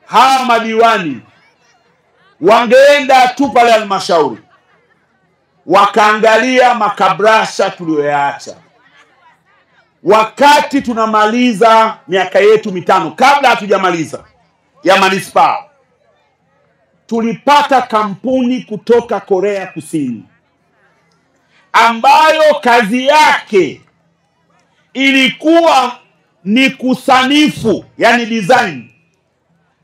hawa madiwani wangeenda tu pale halmashauri wakaangalia makabrasha tuliyoyaacha wakati tunamaliza miaka yetu mitano. Kabla hatujamaliza ya manispaa, tulipata kampuni kutoka Korea Kusini ambayo kazi yake ilikuwa ni kusanifu, yani design,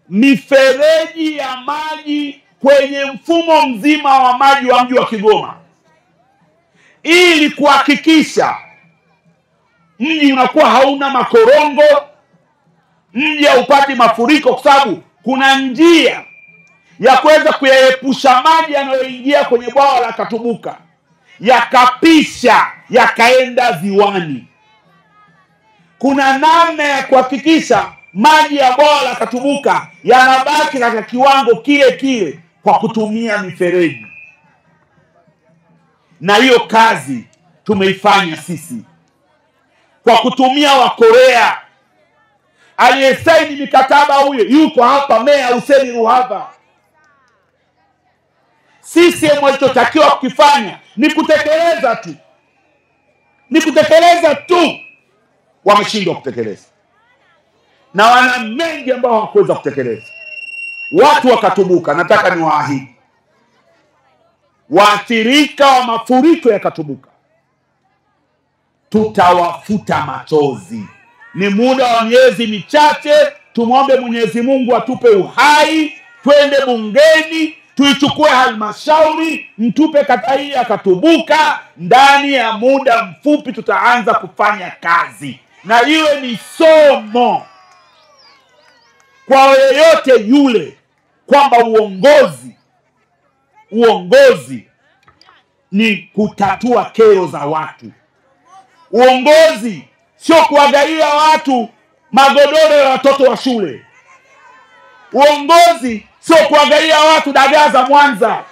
mifereji ya maji kwenye mfumo mzima wa maji wa mji wa Kigoma, ili kuhakikisha mji unakuwa hauna makorongo, mji haupati mafuriko, kwa sababu kuna njia ya kuweza kuyaepusha maji yanayoingia kwenye bwawa la Katubuka yakapisha yakaenda ziwani. Kuna namna ya kuhakikisha maji ya bwawa la Katubuka yanabaki katika kiwango kile kile kwa kutumia mifereji. Na hiyo kazi tumeifanya sisi kwa kutumia Wakorea. Aliyesaini mikataba huyo yuko hapa, Meya Hussein Ruhava. Sisi walichotakiwa kukifanya ni kutekeleza tu. Ni kutekeleza tu. Wameshindwa kutekeleza. Na wana mengi ambao hawakuweza kutekeleza. Watu wa Katubuka, nataka niwaahidi, waathirika wa mafuriko ya Katubuka tutawafuta machozi. Ni muda wa miezi michache, tumwombe Mwenyezi Mungu atupe uhai, twende bungeni, tuichukue halmashauri, mtupe kata hii ya Katubuka. Ndani ya muda mfupi tutaanza kufanya kazi, na iwe ni somo kwa yeyote yule kwamba uongozi ni kutatua kero za watu. Uongozi sio kuwagaia watu magodoro ya watoto wa shule. Uongozi sio kuwagaia watu dagaa za Mwanza.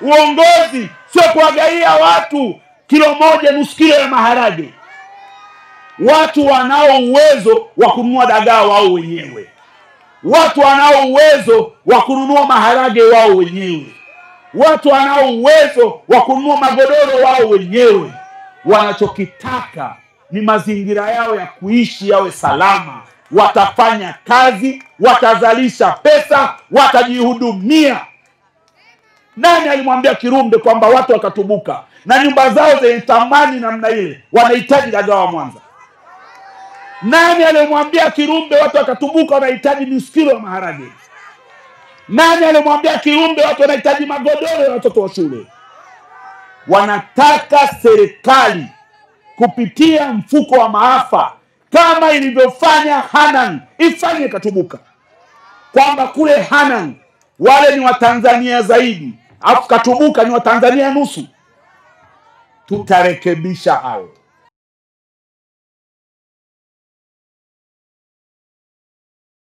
Uongozi sio kuwagaia watu kilo moja nusu kilo ya maharage. Watu wanao uwezo wa kununua dagaa wao wenyewe. Watu wanao uwezo wa kununua maharage wao wenyewe. Watu wanao uwezo wa kununua magodoro wao wenyewe. Wanachokitaka ni mazingira yao ya kuishi yawe salama. Watafanya kazi, watazalisha pesa, watajihudumia. Nani alimwambia Kirumbe kwamba watu wakatubuka na nyumba zao zenye thamani namna ile wanahitaji dagaa wa Mwanza? Nani alimwambia Kirumbe watu wakatubuka wanahitaji nusu kilo ya maharage? Nani alimwambia Kirumbe watu wanahitaji magodoro ya watoto wa shule? Wanataka serikali kupitia mfuko wa maafa kama ilivyofanya Hanang ifanye Katubuka, kwamba kule Hanang wale ni Watanzania zaidi, afu Katubuka ni Watanzania nusu. Tutarekebisha hayo.